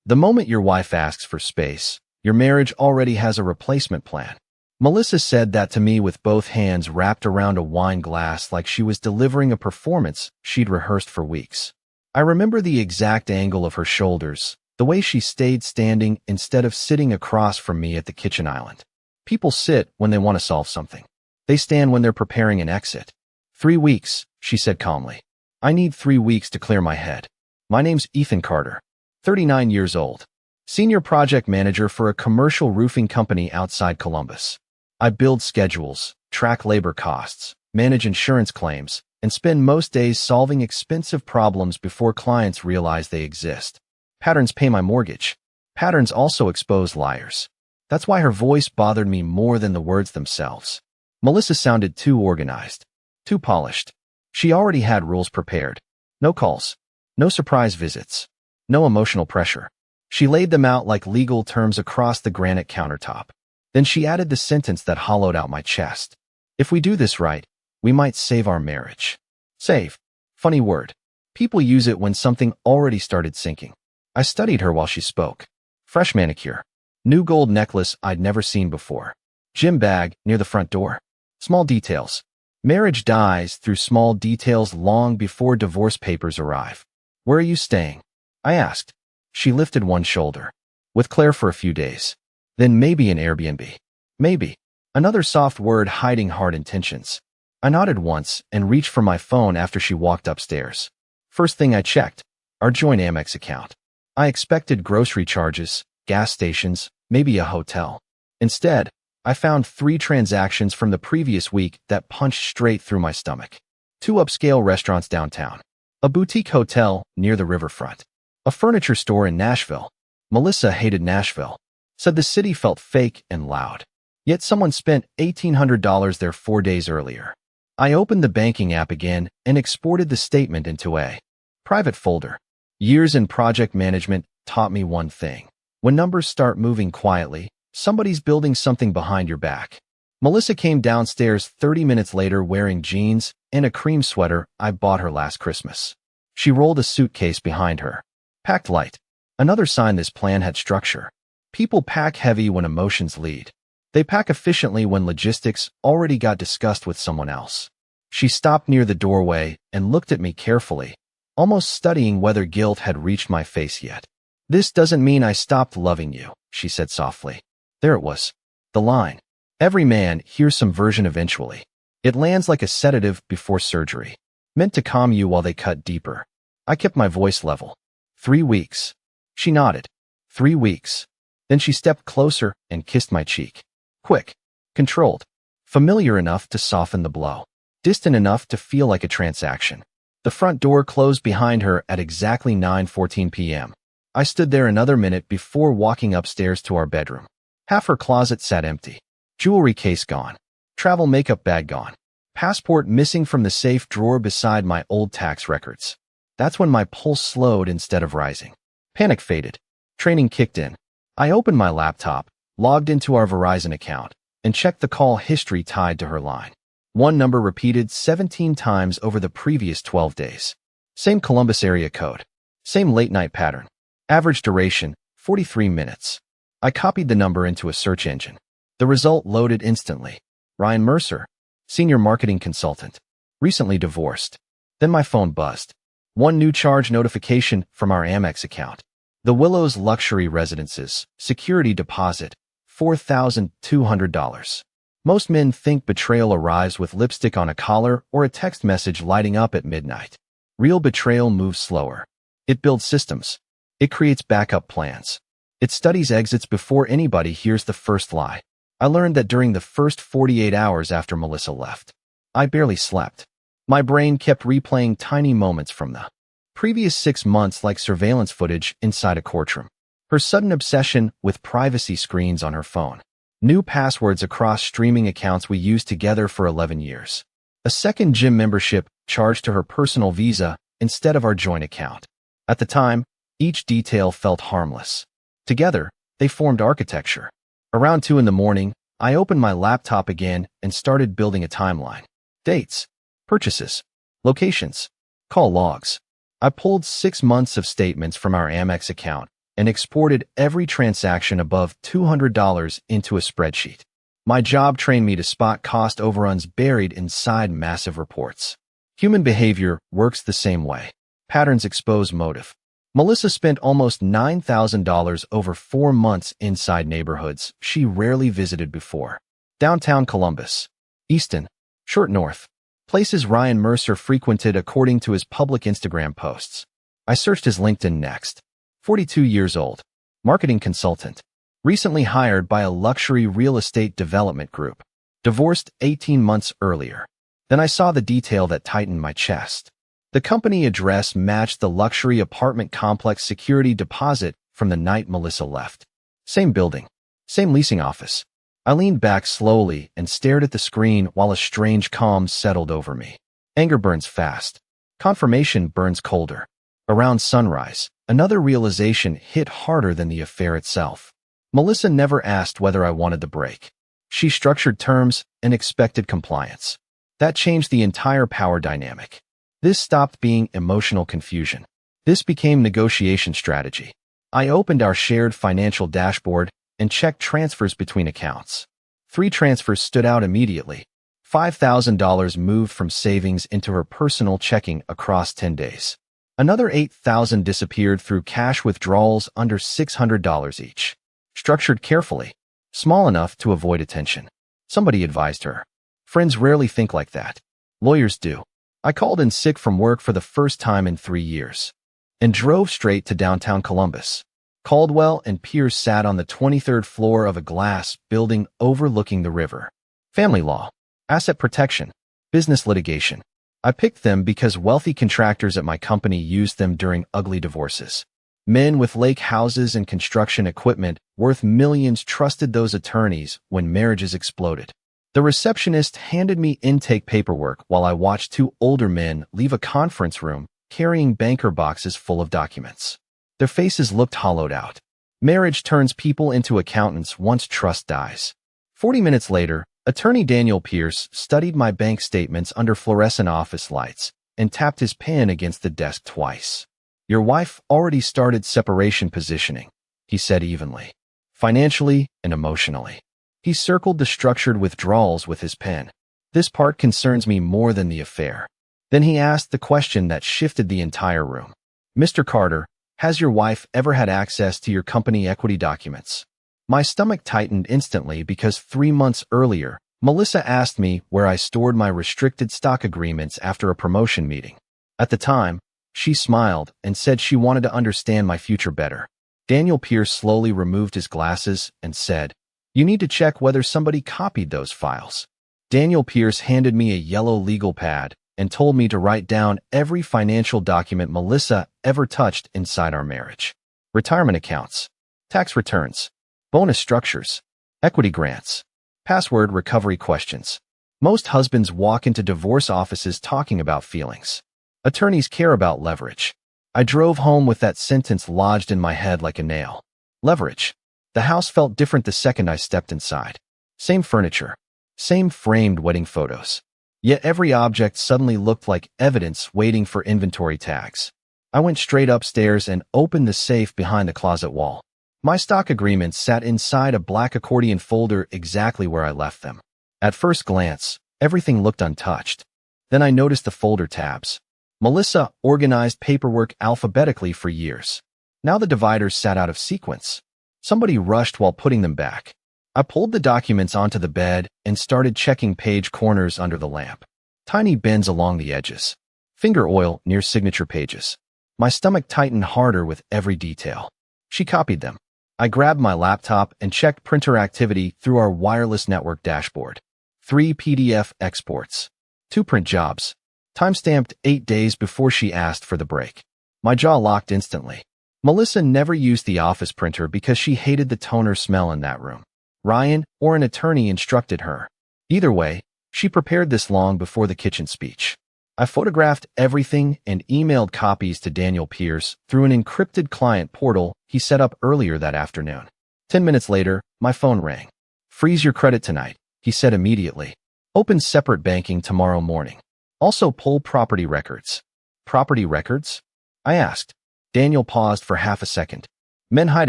The moment your wife asks for space, your marriage already has a replacement plan. Melissa said that to me with both hands wrapped around a wine glass like she was delivering a performance she'd rehearsed for weeks. I remember the exact angle of her shoulders, the way she stayed standing instead of sitting across from me at the kitchen island. People sit when they want to solve something. They stand when they're preparing an exit. 3 weeks, she said calmly. I need 3 weeks to clear my head. My name's Ethan Carter, 39 years old, senior project manager for a commercial roofing company outside Columbus. I build schedules, track labor costs, manage insurance claims, and spend most days solving expensive problems before clients realize they exist. Patterns pay my mortgage. Patterns also expose liars. That's why her voice bothered me more than the words themselves. Melissa sounded too organized, too polished. She already had rules prepared. No calls, no surprise visits, no emotional pressure. She laid them out like legal terms across the granite countertop. Then she added the sentence that hollowed out my chest. If we do this right, we might save our marriage. Save. Funny word. People use it when something already started sinking. I studied her while she spoke. Fresh manicure. New gold necklace I'd never seen before. Gym bag near the front door. Small details. Marriage dies through small details long before divorce papers arrive. Where are you staying? I asked. She lifted one shoulder. With Claire for a few days. Then maybe an Airbnb. Maybe. Another soft word hiding hard intentions. I nodded once and reached for my phone after she walked upstairs. First thing I checked, our joint Amex account. I expected grocery charges, gas stations, maybe a hotel. Instead, I found 3 transactions from the previous week that punched straight through my stomach. 2 upscale restaurants downtown. A boutique hotel near the riverfront. A furniture store in Nashville. Melissa hated Nashville. Said the city felt fake and loud. Yet someone spent $1,800 there 4 days earlier. I opened the banking app again and exported the statement into a private folder. Years in project management taught me one thing. When numbers start moving quietly, somebody's building something behind your back. Melissa came downstairs 30 minutes later wearing jeans and a cream sweater I bought her last Christmas. She rolled a suitcase behind her. Packed light. Another sign this plan had structure. People pack heavy when emotions lead. They pack efficiently when logistics already got discussed with someone else. She stopped near the doorway and looked at me carefully, almost studying whether guilt had reached my face yet. This doesn't mean I stopped loving you, she said softly. There it was. The line. Every man hears some version eventually. It lands like a sedative before surgery, meant to calm you while they cut deeper. I kept my voice level. 3 weeks. She nodded. 3 weeks. Then she stepped closer and kissed my cheek. Quick, controlled, familiar enough to soften the blow, distant enough to feel like a transaction. The front door closed behind her at exactly 9:14 p.m. I stood there another minute before walking upstairs to our bedroom. Half her closet sat empty. Jewelry case gone. Travel makeup bag gone. Passport missing from the safe drawer beside my old tax records. That's when my pulse slowed instead of rising. Panic faded. Training kicked in. I opened my laptop, logged into our Verizon account, and checked the call history tied to her line. One number repeated 17 times over the previous 12 days. Same Columbus area code. Same late-night pattern. Average duration, 43 minutes. I copied the number into a search engine. The result loaded instantly. Ryan Mercer, senior marketing consultant. Recently divorced. Then my phone buzzed. One new charge notification from our Amex account. The Willows Luxury Residences, security deposit, $4,200. Most men think betrayal arrives with lipstick on a collar or a text message lighting up at midnight. Real betrayal moves slower. It builds systems. It creates backup plans. It studies exits before anybody hears the first lie. I learned that during the first 48 hours after Melissa left. I barely slept. My brain kept replaying tiny moments from the previous 6 months like surveillance footage inside a courtroom. Her sudden obsession with privacy screens on her phone. New passwords across streaming accounts we used together for 11 years. A second gym membership charged to her personal Visa instead of our joint account. At the time, each detail felt harmless. Together, they formed architecture. Around 2 in the morning, I opened my laptop again and started building a timeline. Dates, purchases, locations, call logs. I pulled 6 months of statements from our Amex account and exported every transaction above $200 into a spreadsheet. My job trained me to spot cost overruns buried inside massive reports. Human behavior works the same way. Patterns expose motive. Melissa spent almost $9,000 over 4 months inside neighborhoods she rarely visited before. Downtown Columbus, Easton, Short North, places Ryan Mercer frequented according to his public Instagram posts. I searched his LinkedIn next. 42 years old, marketing consultant, recently hired by a luxury real estate development group, divorced 18 months earlier. Then I saw the detail that tightened my chest. The company address matched the luxury apartment complex security deposit from the night Melissa left. Same building, same leasing office. I leaned back slowly and stared at the screen while a strange calm settled over me. Anger burns fast. Confirmation burns colder. Around sunrise, another realization hit harder than the affair itself. Melissa never asked whether I wanted the break. She structured terms and expected compliance. That changed the entire power dynamic. This stopped being emotional confusion. This became negotiation strategy. I opened our shared financial dashboard and checked transfers between accounts. 3 transfers stood out immediately. $5,000 moved from savings into her personal checking across 10 days. Another $8,000 disappeared through cash withdrawals under $600 each. Structured carefully, small enough to avoid attention. Somebody advised her. Friends rarely think like that. Lawyers do. I called in sick from work for the first time in 3 years and drove straight to downtown Columbus. Caldwell and Pierce sat on the 23rd floor of a glass building overlooking the river. Family law, asset protection, business litigation. I picked them because wealthy contractors at my company used them during ugly divorces. Men with lake houses and construction equipment worth millions trusted those attorneys when marriages exploded. The receptionist handed me intake paperwork while I watched 2 older men leave a conference room carrying banker boxes full of documents. Their faces looked hollowed out. Marriage turns people into accountants once trust dies. 40 minutes later, Attorney Daniel Pierce studied my bank statements under fluorescent office lights and tapped his pen against the desk twice. Your wife already started separation positioning, he said evenly, financially and emotionally. He circled the structured withdrawals with his pen. This part concerns me more than the affair. Then he asked the question that shifted the entire room. Mr. Carter, has your wife ever had access to your company equity documents? My stomach tightened instantly because 3 months earlier, Melissa asked me where I stored my restricted stock agreements after a promotion meeting. At the time, she smiled and said she wanted to understand my future better. Daniel Pierce slowly removed his glasses and said, "You need to check whether somebody copied those files." Daniel Pierce handed me a yellow legal pad and told me to write down every financial document Melissa ever touched inside our marriage. Retirement accounts, tax returns, bonus structures, equity grants, password recovery questions. Most husbands walk into divorce offices talking about feelings. Attorneys care about leverage. I drove home with that sentence lodged in my head like a nail. Leverage. The house felt different the second I stepped inside. Same furniture, same framed wedding photos. Yet every object suddenly looked like evidence waiting for inventory tags. I went straight upstairs and opened the safe behind the closet wall. My stock agreements sat inside a black accordion folder exactly where I left them. At first glance, everything looked untouched. Then I noticed the folder tabs. Melissa organized paperwork alphabetically for years. Now the dividers sat out of sequence. Somebody rushed while putting them back. I pulled the documents onto the bed and started checking page corners under the lamp. Tiny bends along the edges. Finger oil near signature pages. My stomach tightened harder with every detail. She copied them. I grabbed my laptop and checked printer activity through our wireless network dashboard. 3 PDF exports. 2 print jobs. Timestamped 8 days before she asked for the break. My jaw locked instantly. Melissa never used the office printer because she hated the toner smell in that room. Ryan or an attorney instructed her. Either way, she prepared this long before the kitchen speech. I photographed everything and emailed copies to Daniel Pierce through an encrypted client portal he set up earlier that afternoon. 10 minutes later, my phone rang. "Freeze your credit tonight," he said immediately. "Open separate banking tomorrow morning. Also pull property records." "Property records?" I asked. Daniel paused for half a second. Men hide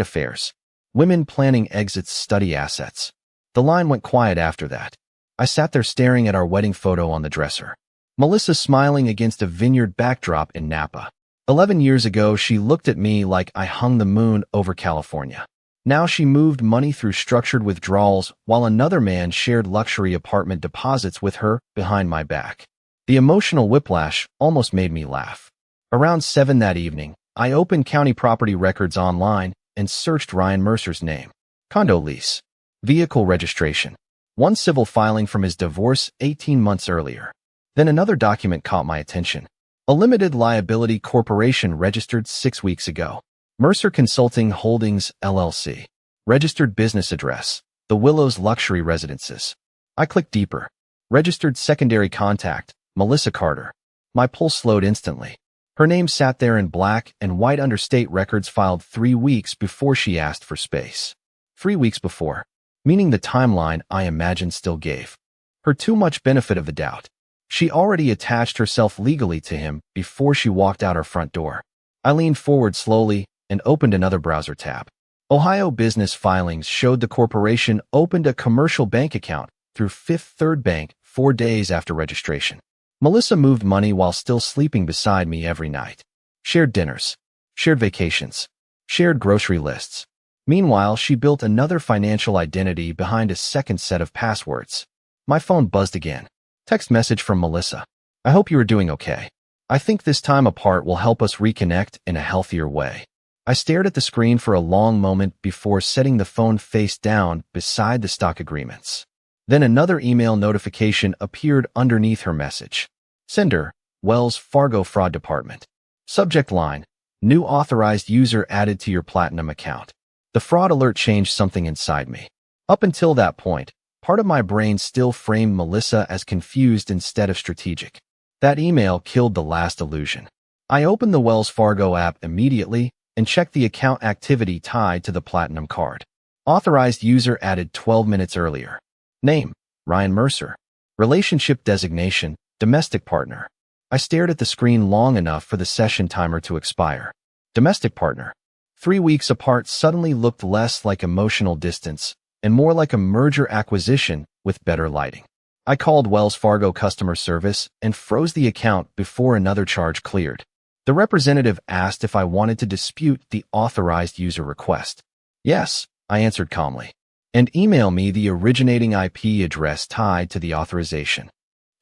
affairs. Women planning exits study assets. The line went quiet after that. I sat there staring at our wedding photo on the dresser. Melissa smiling against a vineyard backdrop in Napa. 11 years ago, she looked at me like I hung the moon over California. Now she moved money through structured withdrawals while another man shared luxury apartment deposits with her behind my back. The emotional whiplash almost made me laugh. Around 7 that evening, I opened county property records online and searched Ryan Mercer's name. Condo lease. Vehicle registration. One civil filing from his divorce 18 months earlier. Then another document caught my attention. A limited liability corporation registered 6 weeks ago. Mercer Consulting Holdings, LLC. Registered business address. The Willows Luxury Residences. I clicked deeper. Registered secondary contact. Melissa Carter. My pulse slowed instantly. Her name sat there in black and white under state records filed 3 weeks before she asked for space. 3 weeks before. Meaning the timeline I imagined still gave her too much benefit of the doubt. She already attached herself legally to him before she walked out her front door. I leaned forward slowly and opened another browser tab. Ohio business filings showed the corporation opened a commercial bank account through Fifth Third Bank 4 days after registration. Melissa moved money while still sleeping beside me every night. Shared dinners. Shared vacations. Shared grocery lists. Meanwhile, she built another financial identity behind a second set of passwords. My phone buzzed again. Text message from Melissa. I hope you are doing okay. I think this time apart will help us reconnect in a healthier way. I stared at the screen for a long moment before setting the phone face down beside the stock agreements. Then another email notification appeared underneath her message. Sender, Wells Fargo Fraud Department. Subject line, new authorized user added to your Platinum account. The fraud alert changed something inside me. Up until that point, part of my brain still framed Melissa as confused instead of strategic. That email killed the last illusion. I opened the Wells Fargo app immediately and checked the account activity tied to the Platinum card. Authorized user added 12 minutes earlier. Name, Ryan Mercer. Relationship designation, domestic partner. I stared at the screen long enough for the session timer to expire. Domestic partner. 3 weeks apart suddenly looked less like emotional distance and more like a merger acquisition with better lighting. I called Wells Fargo customer service and froze the account before another charge cleared. The representative asked if I wanted to dispute the authorized user request. Yes, I answered calmly. And email me the originating IP address tied to the authorization.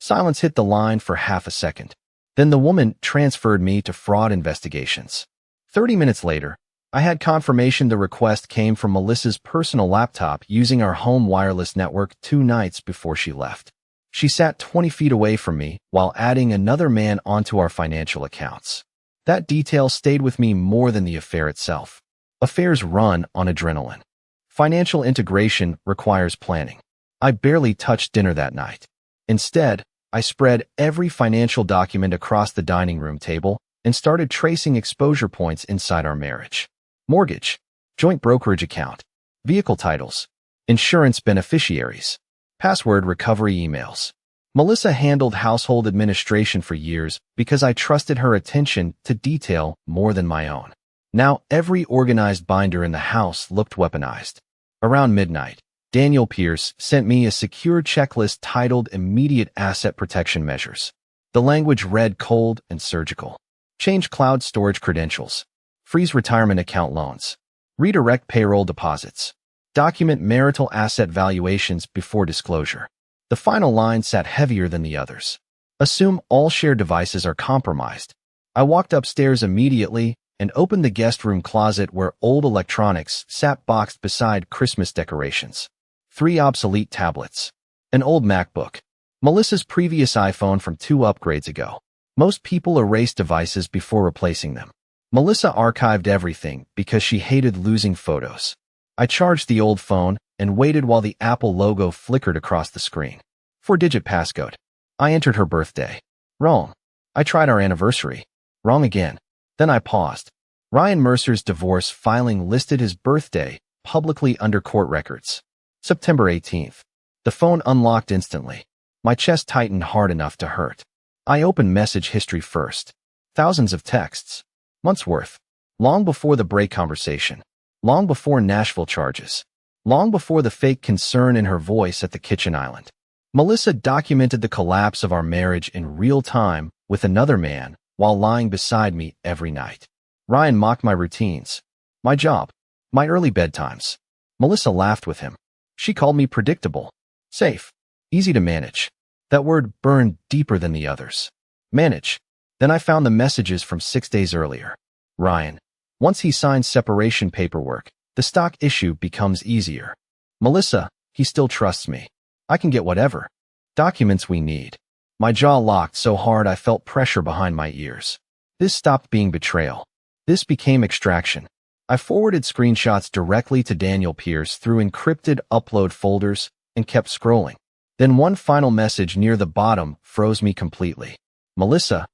Silence hit the line for half a second. Then the woman transferred me to fraud investigations. 30 minutes later, I had confirmation the request came from Melissa's personal laptop using our home wireless network 2 nights before she left. She sat 20 feet away from me while adding another man onto our financial accounts. That detail stayed with me more than the affair itself. Affairs run on adrenaline. Financial integration requires planning. I barely touched dinner that night. Instead, I spread every financial document across the dining room table and started tracing exposure points inside our marriage. Mortgage, joint brokerage account, vehicle titles, insurance beneficiaries, password recovery emails. Melissa handled household administration for years because I trusted her attention to detail more than my own. Now every organized binder in the house looked weaponized. Around midnight, Daniel Pierce sent me a secure checklist titled Immediate Asset Protection Measures. The language read cold and surgical. Change cloud storage credentials. Freeze retirement account loans. Redirect payroll deposits. Document marital asset valuations before disclosure. The final line sat heavier than the others. Assume all shared devices are compromised. I walked upstairs immediately and opened the guest room closet where old electronics sat boxed beside Christmas decorations. 3 obsolete tablets. An old MacBook. Melissa's previous iPhone from 2 upgrades ago. Most people erase devices before replacing them. Melissa archived everything because she hated losing photos. I charged the old phone and waited while the Apple logo flickered across the screen. 4-digit passcode. I entered her birthday. Wrong. I tried our anniversary. Wrong again. Then I paused. Ryan Mercer's divorce filing listed his birthday publicly under court records. September 18th. The phone unlocked instantly. My chest tightened hard enough to hurt. I opened message history first. Thousands of texts. Months worth. Long before the break conversation. long before Nashville charges, long before the fake concern in her voice at the kitchen island. Melissa documented the collapse of our marriage in real time with another man while lying beside me every night. Ryan mocked my routines, my job, my early bedtimes. Melissa laughed with him. She called me predictable, safe, easy to manage. That word burned deeper than the others. Manage. Then I found the messages from 6 days earlier. Ryan. Once he signs separation paperwork, the stock issue becomes easier. Melissa, he still trusts me. I can get whatever documents we need. My jaw locked so hard I felt pressure behind my ears. This stopped being betrayal. This became extraction. I forwarded screenshots directly to Daniel Pierce through encrypted upload folders and kept scrolling. Then one final message near the bottom froze me completely. Melissa,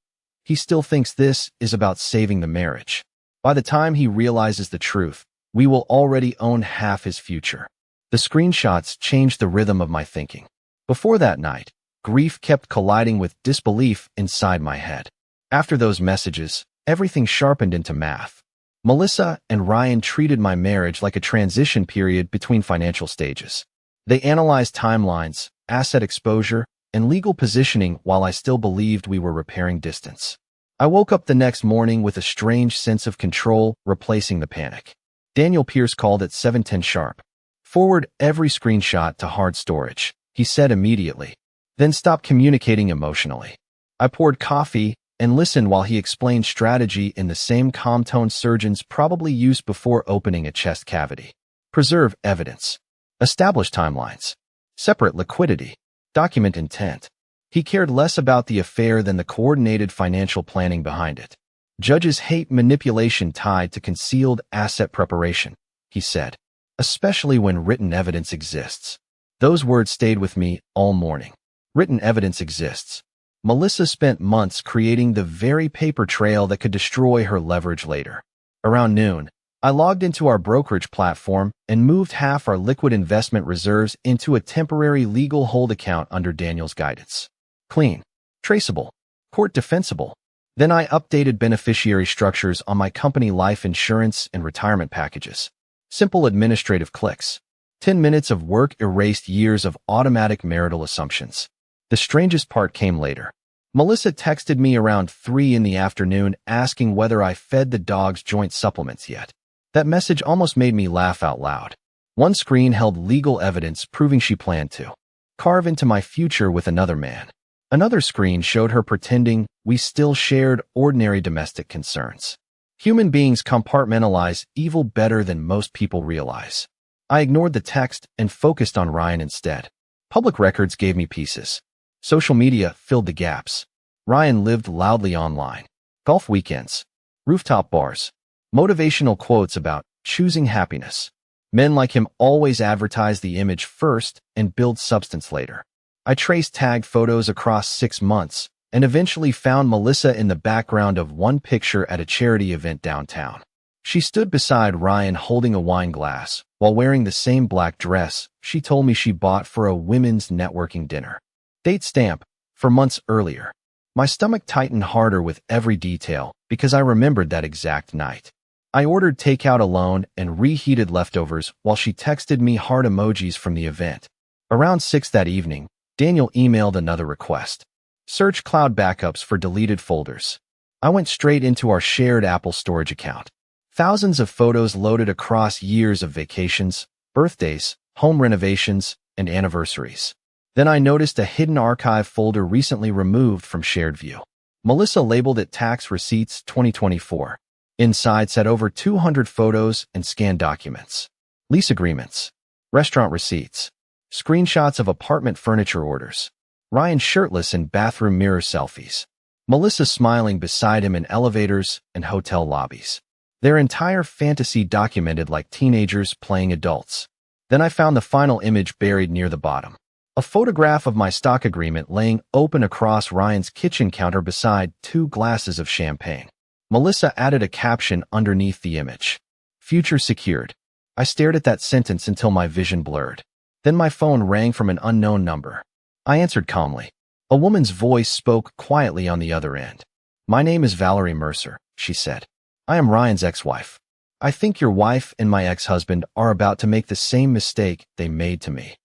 he still thinks this is about saving the marriage. By the time he realizes the truth, we will already own half his future. The screenshots changed the rhythm of my thinking. Before that night, grief kept colliding with disbelief inside my head. After those messages, everything sharpened into math. Melissa and Ryan treated my marriage like a transition period between financial stages. They analyzed timelines, asset exposure, and legal positioning while I still believed we were repairing distance. I woke up the next morning with a strange sense of control replacing the panic. Daniel Pierce called at 7:10 sharp. Forward every screenshot to hard storage, he said immediately. Then stop communicating emotionally. I poured coffee and listened while he explained strategy in the same calm tone surgeons probably used before opening a chest cavity. Preserve evidence. Establish timelines. Separate liquidity. Document intent. He cared less about the affair than the coordinated financial planning behind it. Judges hate manipulation tied to concealed asset preparation, he said, especially when written evidence exists. Those words stayed with me all morning. Written evidence exists. Melissa spent months creating the very paper trail that could destroy her leverage later. Around noon, I logged into our brokerage platform and moved half our liquid investment reserves into a temporary legal hold account under Daniel's guidance. Clean, traceable, court defensible. Then I updated beneficiary structures on my company life insurance and retirement packages. Simple administrative clicks. 10 minutes of work erased years of automatic marital assumptions. The strangest part came later. Melissa texted me around 3 in the afternoon asking whether I fed the dog's joint supplements yet. That message almost made me laugh out loud. One screen held legal evidence proving she planned to carve into my future with another man. Another screen showed her pretending we still shared ordinary domestic concerns. Human beings compartmentalize evil better than most people realize. I ignored the text and focused on Ryan instead. Public records gave me pieces. Social media filled the gaps. Ryan lived loudly online. Golf weekends, rooftop bars, motivational quotes about choosing happiness. Men like him always advertise the image first and build substance later. I traced tagged photos across 6 months and eventually found Melissa in the background of one picture at a charity event downtown. She stood beside Ryan holding a wine glass while wearing the same black dress she told me she bought for a women's networking dinner. Date stamp, for months earlier. My stomach tightened harder with every detail because I remembered that exact night. I ordered takeout alone and reheated leftovers while she texted me heart emojis from the event. Around 6 that evening, Daniel emailed another request. Search cloud backups for deleted folders. I went straight into our shared Apple storage account. Thousands of photos loaded across years of vacations, birthdays, home renovations, and anniversaries. Then I noticed a hidden archive folder recently removed from shared view. Melissa labeled it Tax Receipts 2024. Inside sat over 200 photos and scanned documents. Lease agreements, restaurant receipts, screenshots of apartment furniture orders, Ryan shirtless in bathroom mirror selfies, Melissa smiling beside him in elevators and hotel lobbies. Their entire fantasy documented like teenagers playing adults. Then I found the final image buried near the bottom. A photograph of my stock agreement laying open across Ryan's kitchen counter beside 2 glasses of champagne. Melissa added a caption underneath the image. Future secured. I stared at that sentence until my vision blurred. Then my phone rang from an unknown number. I answered calmly. A woman's voice spoke quietly on the other end. My name is Valerie Mercer, she said. I am Ryan's ex-wife. I think your wife and my ex-husband are about to make the same mistake they made to me.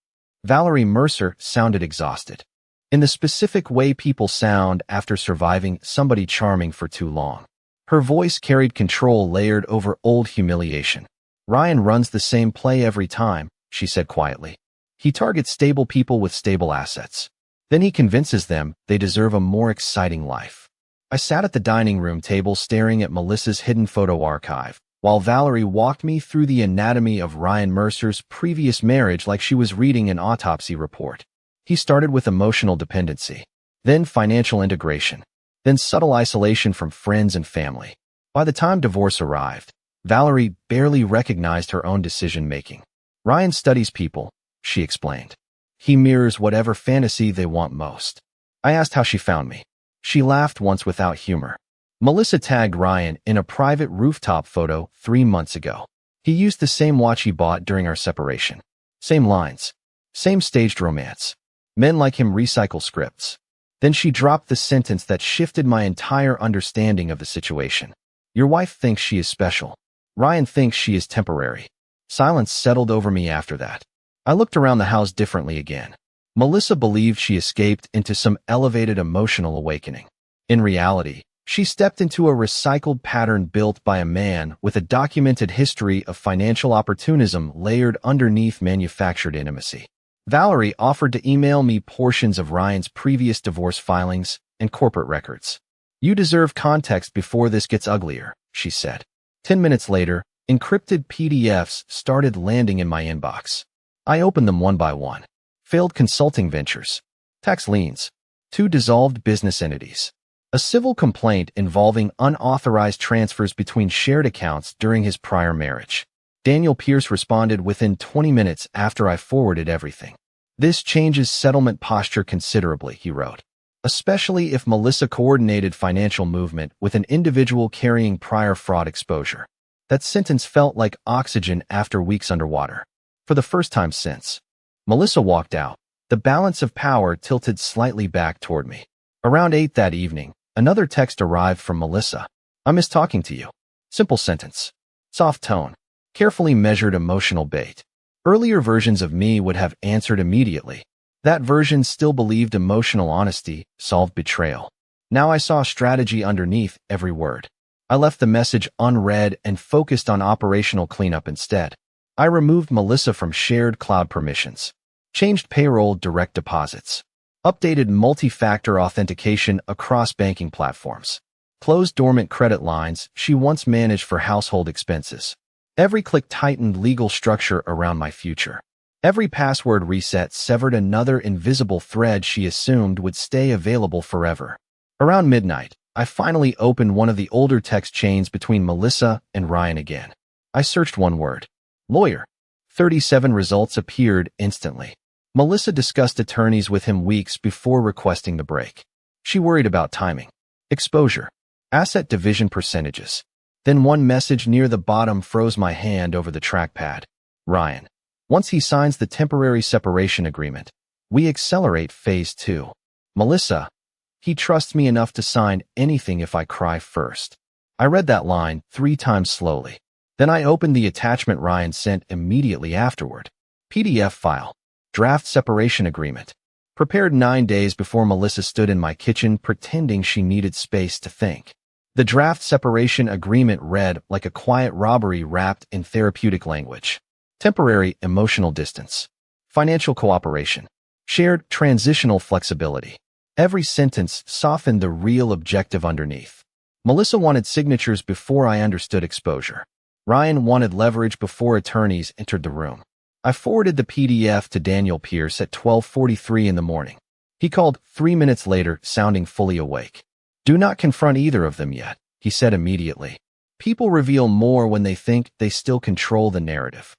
Valerie Mercer sounded exhausted, in the specific way people sound after surviving somebody charming for too long. Her voice carried control layered over old humiliation. Ryan runs the same play every time, she said quietly. He targets stable people with stable assets. Then he convinces them they deserve a more exciting life. I sat at the dining room table staring at Melissa's hidden photo archive, while Valerie walked me through the anatomy of Ryan Mercer's previous marriage like she was reading an autopsy report. He started with emotional dependency, then financial integration, then subtle isolation from friends and family. By the time divorce arrived, Valerie barely recognized her own decision-making. Ryan studies people, she explained. He mirrors whatever fantasy they want most. I asked how she found me. She laughed once without humor. Melissa tagged Ryan in a private rooftop photo 3 months ago. He used the same watch he bought during our separation. Same lines. Same staged romance. Men like him recycle scripts. Then she dropped the sentence that shifted my entire understanding of the situation. Your wife thinks she is special. Ryan thinks she is temporary. Silence settled over me after that. I looked around the house differently again. Melissa believed she escaped into some elevated emotional awakening. In reality, she stepped into a recycled pattern built by a man with a documented history of financial opportunism layered underneath manufactured intimacy. Valerie offered to email me portions of Ryan's previous divorce filings and corporate records. You deserve context before this gets uglier, she said. 10 minutes later, encrypted PDFs started landing in my inbox. I opened them one by one. Failed consulting ventures. Tax liens. 2 dissolved business entities. A civil complaint involving unauthorized transfers between shared accounts during his prior marriage. Daniel Pierce responded within 20 minutes after I forwarded everything. This changes settlement posture considerably, he wrote. Especially if Melissa coordinated financial movement with an individual carrying prior fraud exposure. That sentence felt like oxygen after weeks underwater. For the first time since. Melissa walked out. The balance of power tilted slightly back toward me. Around 8 that evening, another text arrived from Melissa. I miss talking to you. Simple sentence. Soft tone. Carefully measured emotional bait. Earlier versions of me would have answered immediately. That version still believed emotional honesty solved betrayal. Now I saw strategy underneath every word. I left the message unread and focused on operational cleanup instead. I removed Melissa from shared cloud permissions. Changed payroll direct deposits. Updated multi-factor authentication across banking platforms. Closed dormant credit lines she once managed for household expenses. Every click tightened legal structure around my future. Every password reset severed another invisible thread she assumed would stay available forever. Around midnight, I finally opened one of the older text chains between Melissa and Ryan again. I searched one word. Lawyer. 37 results appeared instantly. Melissa discussed attorneys with him weeks before requesting the break. She worried about timing, exposure, asset division percentages. Then one message near the bottom froze my hand over the trackpad. Ryan. Once he signs the temporary separation agreement, we accelerate phase 2. Melissa. He trusts me enough to sign anything if I cry first. I read that line 3 times slowly. Then I opened the attachment Ryan sent immediately afterward. PDF file. Draft separation agreement. Prepared 9 days before Melissa stood in my kitchen pretending she needed space to think. The draft separation agreement read like a quiet robbery wrapped in therapeutic language. Temporary emotional distance. Financial cooperation. Shared transitional flexibility. Every sentence softened the real objective underneath. Melissa wanted signatures before I understood exposure. Ryan wanted leverage before attorneys entered the room. I forwarded the PDF to Daniel Pierce at 12:43 in the morning. He called 3 minutes later, sounding fully awake. Do not confront either of them yet, he said immediately. People reveal more when they think they still control the narrative.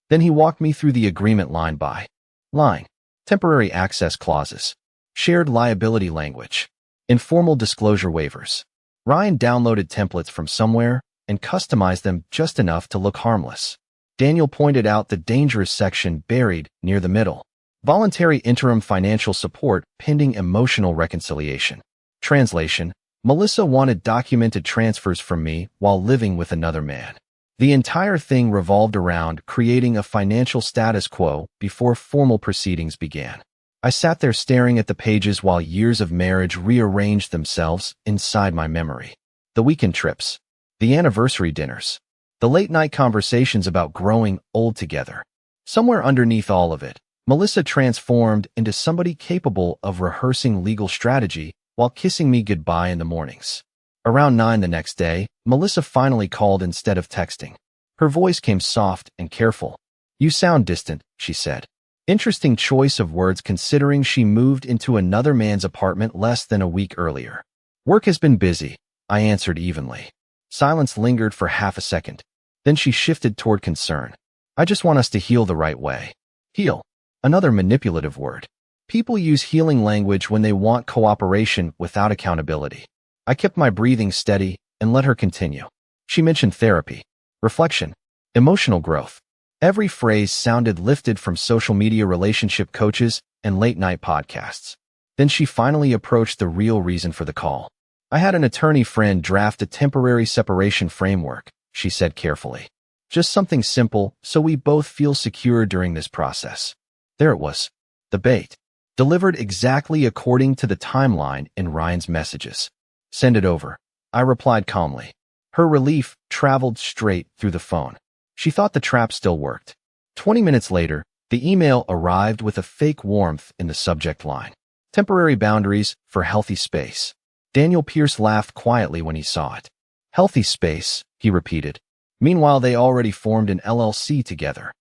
Then he walked me through the agreement line by line. Temporary access clauses. Shared liability language. Informal disclosure waivers. Ryan downloaded templates from somewhere and customized them just enough to look harmless. Daniel pointed out the dangerous section buried near the middle. Voluntary interim financial support pending emotional reconciliation. Translation. Melissa wanted documented transfers from me while living with another man. The entire thing revolved around creating a financial status quo before formal proceedings began. I sat there staring at the pages while years of marriage rearranged themselves inside my memory. The weekend trips, the anniversary dinners, the late-night conversations about growing old together. Somewhere underneath all of it, Melissa transformed into somebody capable of rehearsing legal strategy while kissing me goodbye in the mornings. Around 9 the next day, Melissa finally called instead of texting. Her voice came soft and careful. "You sound distant," she said. Interesting choice of words considering she moved into another man's apartment less than a week earlier. "Work has been busy," I answered evenly. Silence lingered for half a second. Then she shifted toward concern. "I just want us to heal the right way." Heal. Another manipulative word. People use healing language when they want cooperation without accountability. I kept my breathing steady and let her continue. She mentioned therapy, reflection, emotional growth. Every phrase sounded lifted from social media relationship coaches and late-night podcasts. Then she finally approached the real reason for the call. "I had an attorney friend draft a temporary separation framework," she said carefully. "Just something simple so we both feel secure during this process." There it was. The bait. Delivered exactly according to the timeline in Ryan's messages. "Send it over," I replied calmly. Her relief traveled straight through the phone. She thought the trap still worked. 20 minutes later, the email arrived with a fake warmth in the subject line. "Temporary boundaries for healthy space." Daniel Pierce laughed quietly when he saw it. "Healthy space," he repeated. Meanwhile, they already formed an LLC together.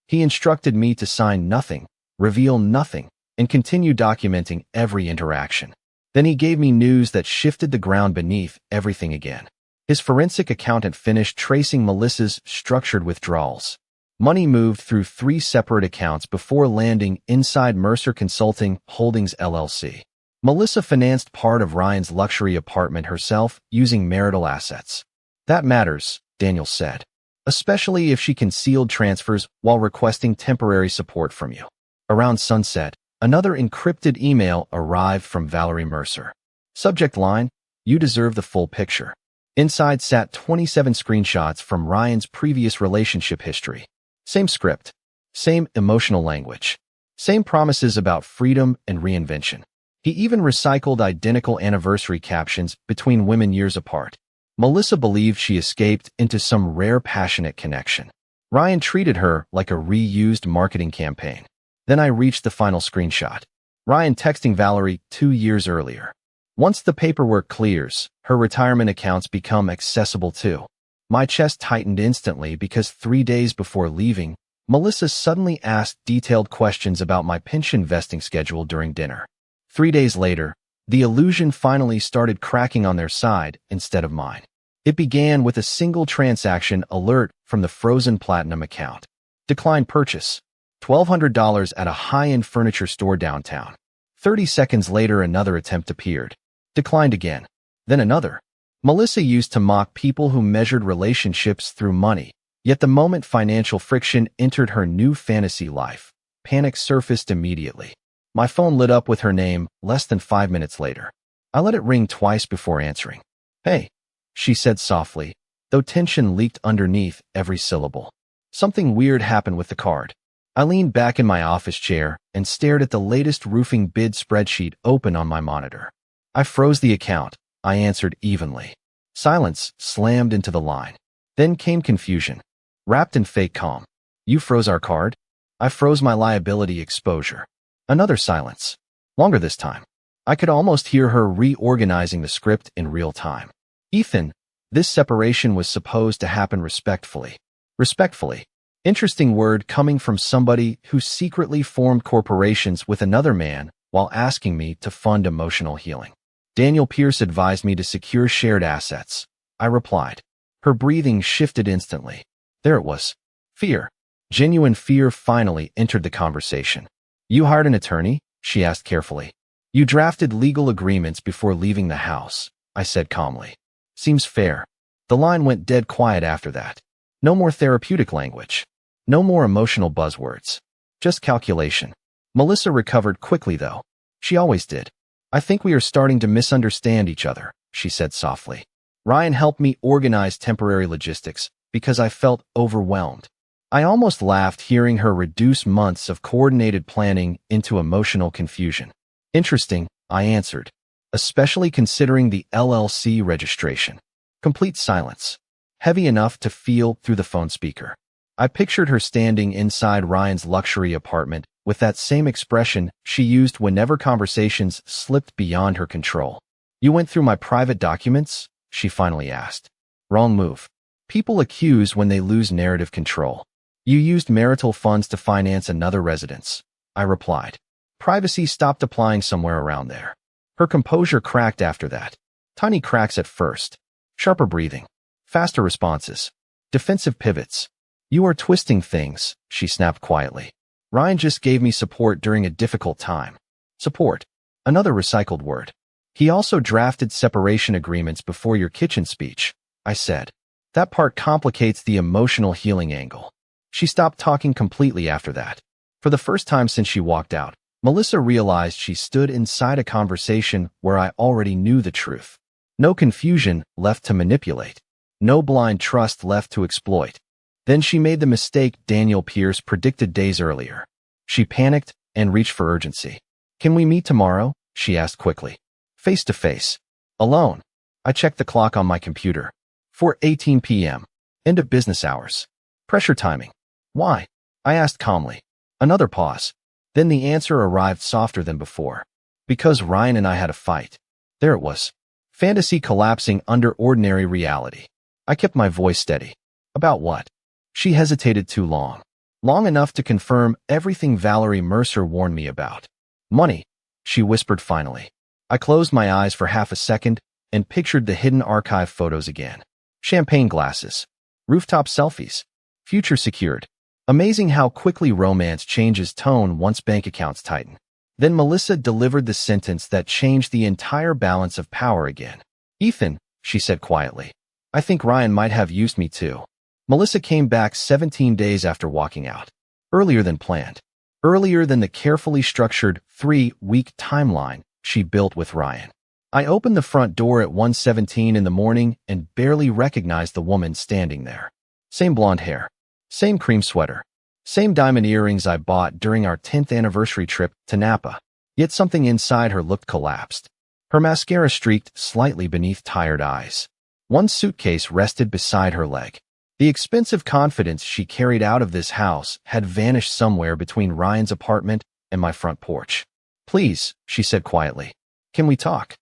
He instructed me to sign nothing, reveal nothing, and continue documenting every interaction. Then he gave me news that shifted the ground beneath everything again. His forensic accountant finished tracing Melissa's structured withdrawals. Money moved through 3 separate accounts before landing inside Mercer Consulting Holdings LLC. Melissa financed part of Ryan's luxury apartment herself using marital assets. "That matters," Daniel said, "especially if she concealed transfers while requesting temporary support from you." Around sunset, another encrypted email arrived from Valerie Mercer. Subject line, "You deserve the full picture." Inside sat 27 screenshots from Ryan's previous relationship history. Same script, same emotional language, same promises about freedom and reinvention. He even recycled identical anniversary captions between women years apart. Melissa believed she escaped into some rare passionate connection. Ryan treated her like a reused marketing campaign. Then I reached the final screenshot. Ryan texting Valerie 2 years earlier. "Once the paperwork clears, her retirement accounts become accessible too." My chest tightened instantly because 3 days before leaving, Melissa suddenly asked detailed questions about my pension vesting schedule during dinner. 3 days later, the illusion finally started cracking on their side instead of mine. It began with a single transaction alert from the frozen platinum account. Declined purchase. $1,200 at a high-end furniture store downtown. 30 seconds later, another attempt appeared. Declined again. Then another. Melissa used to mock people who measured relationships through money. Yet the moment financial friction entered her new fantasy life, panic surfaced immediately. My phone lit up with her name less than 5 minutes later. I let it ring twice before answering. "Hey," she said softly, though tension leaked underneath every syllable. "Something weird happened with the card." I leaned back in my office chair and stared at the latest roofing bid spreadsheet open on my monitor. "I froze the account," I answered evenly. Silence slammed into the line. Then came confusion, wrapped in fake calm. "You froze our card?" "I froze my liability exposure." Another silence. Longer this time. I could almost hear her reorganizing the script in real time. "Ethan, this separation was supposed to happen respectfully." Respectfully. Interesting word coming from somebody who secretly formed corporations with another man while asking me to fund emotional healing. "Daniel Pierce advised me to secure shared assets," I replied. Her breathing shifted instantly. There it was. Fear. Genuine fear finally entered the conversation. "You hired an attorney?" she asked carefully. "You drafted legal agreements before leaving the house," I said calmly. "Seems fair." The line went dead quiet after that. No more therapeutic language. No more emotional buzzwords. Just calculation. Melissa recovered quickly, though. She always did. "I think we are starting to misunderstand each other," she said softly. "Ryan helped me organize temporary logistics, because I felt overwhelmed. I almost laughed hearing her reduce months of coordinated planning into emotional confusion. Interesting, I answered, especially considering the LLC registration. Complete silence, heavy enough to feel through the phone speaker. I pictured her standing inside Ryan's luxury apartment with that same expression she used whenever conversations slipped beyond her control. "You went through my private documents?" she finally asked. "Wrong move. People accuse when they lose narrative control. You used marital funds to finance another residence," I replied. Privacy stopped applying somewhere around there. Her composure cracked after that. Tiny cracks at first. Sharper breathing. Faster responses. Defensive pivots. "You are twisting things," she snapped quietly. "Ryan just gave me support during a difficult time." Support. Another recycled word. "He also drafted separation agreements before your kitchen speech," I said. That part complicates the emotional healing angle. She stopped talking completely after that. For the first time since she walked out, Melissa realized she stood inside a conversation where I already knew the truth. No confusion left to manipulate. No blind trust left to exploit. Then she made the mistake Daniel Pierce predicted days earlier. She panicked and reached for urgency. "Can we meet tomorrow?" she asked quickly. "Face to face. Alone." I checked the clock on my computer. 4:18 p.m. End of business hours. Pressure timing. "Why?" I asked calmly. Another pause. Then the answer arrived softer than before. "Because Ryan and I had a fight." There it was. Fantasy collapsing under ordinary reality. I kept my voice steady. "About what?" She hesitated too long. Long enough to confirm everything Valerie Mercer warned me about. "Money," she whispered finally. I closed my eyes for half a second and pictured the hidden archive photos again. Champagne glasses. Rooftop selfies. Future secured. Amazing how quickly romance changes tone once bank accounts tighten. Then Melissa delivered the sentence that changed the entire balance of power again. "Ethan," she said quietly, "I think Ryan might have used me too." Melissa came back 17 days after walking out. Earlier than planned. Earlier than the carefully structured 3-week timeline she built with Ryan. I opened the front door at 1:17 in the morning and barely recognized the woman standing there. Same blonde hair. Same cream sweater. Same diamond earrings I bought during our 10th anniversary trip to Napa. Yet something inside her looked collapsed. Her mascara streaked slightly beneath tired eyes. One suitcase rested beside her leg. The expensive confidence she carried out of this house had vanished somewhere between Ryan's apartment and my front porch. "Please," she said quietly. "Can we talk?"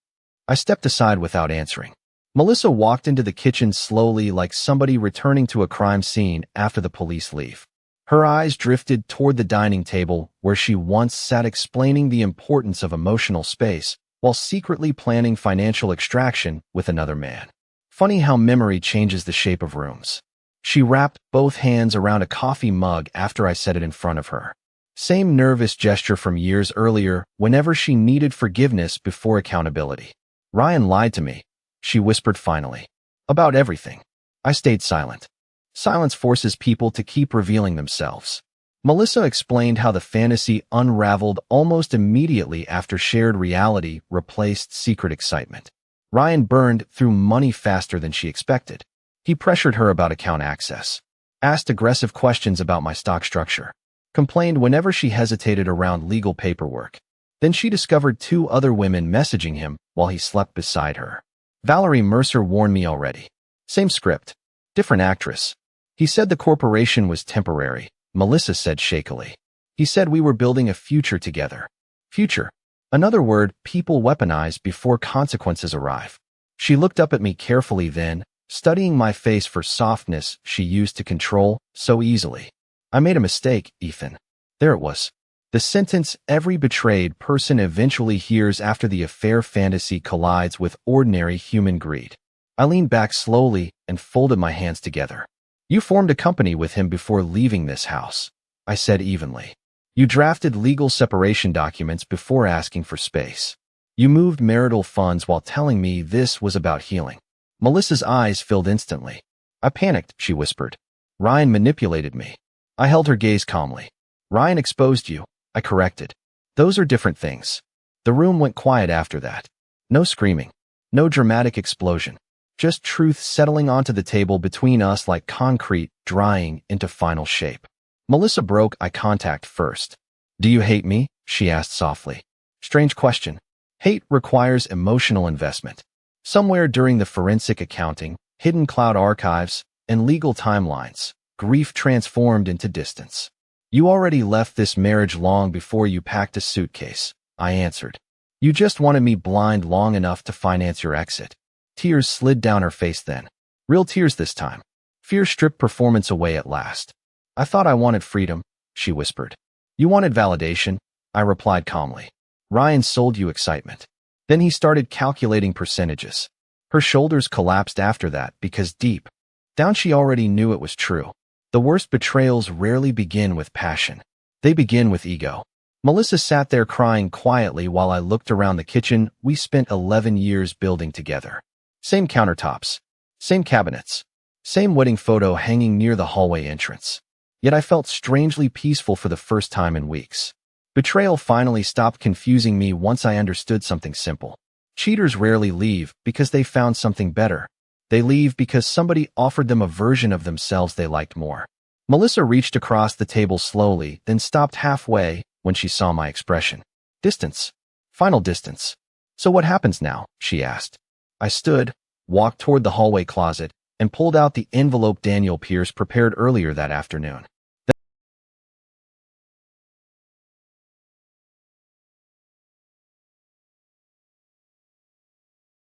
I stepped aside without answering. Melissa walked into the kitchen slowly like somebody returning to a crime scene after the police leave. Her eyes drifted toward the dining table where she once sat explaining the importance of emotional space while secretly planning financial extraction with another man. Funny how memory changes the shape of rooms. She wrapped both hands around a coffee mug after I set it in front of her. Same nervous gesture from years earlier whenever she needed forgiveness before accountability. "Ryan lied to me," she whispered finally. "About everything." I stayed silent. Silence forces people to keep revealing themselves. Melissa explained how the fantasy unraveled almost immediately after shared reality replaced secret excitement. Ryan burned through money faster than she expected. He pressured her about account access, asked aggressive questions about my stock structure, complained whenever she hesitated around legal paperwork. Then she discovered 2 other women messaging him while he slept beside her. Valerie Mercer warned me already. Same script, different actress. "He said the corporation was temporary," Melissa said shakily. "He said we were building a future together." Future. Another word people weaponize before consequences arrive. She looked up at me carefully then, studying my face for softness she used to control so easily. "I made a mistake, Ethan." There it was. The sentence every betrayed person eventually hears after the affair fantasy collides with ordinary human greed. I leaned back slowly and folded my hands together. "You formed a company with him before leaving this house," I said evenly. "You drafted legal separation documents before asking for space. You moved marital funds while telling me this was about healing." Melissa's eyes filled instantly. "I panicked," she whispered. "Ryan manipulated me." I held her gaze calmly. "Ryan exposed you," I corrected. "Those are different things." The room went quiet after that. No screaming. No dramatic explosion. Just truth settling onto the table between us like concrete drying into final shape. Melissa broke eye contact first. "Do you hate me?" she asked softly. Strange question. Hate requires emotional investment. Somewhere during the forensic accounting, hidden cloud archives, and legal timelines, grief transformed into distance. "You already left this marriage long before you packed a suitcase," I answered. "You just wanted me blind long enough to finance your exit." Tears slid down her face then. Real tears this time. Fear stripped performance away at last. "I thought I wanted freedom," she whispered. "You wanted validation," I replied calmly. "Ryan sold you excitement." Then he started calculating percentages. Her shoulders collapsed after that because deep down she already knew it was true. The worst betrayals rarely begin with passion. They begin with ego. Melissa sat there crying quietly while I looked around the kitchen we spent 11 years building together. Same countertops, same cabinets, same wedding photo hanging near the hallway entrance. Yet I felt strangely peaceful for the first time in weeks. Betrayal finally stopped confusing me once I understood something simple. Cheaters rarely leave because they found something better. They leave because somebody offered them a version of themselves they liked more. Melissa reached across the table slowly, then stopped halfway when she saw my expression. "Distance. Final distance. So what happens now?" she asked. I stood, walked toward the hallway closet, and pulled out the envelope Daniel Pierce prepared earlier that afternoon.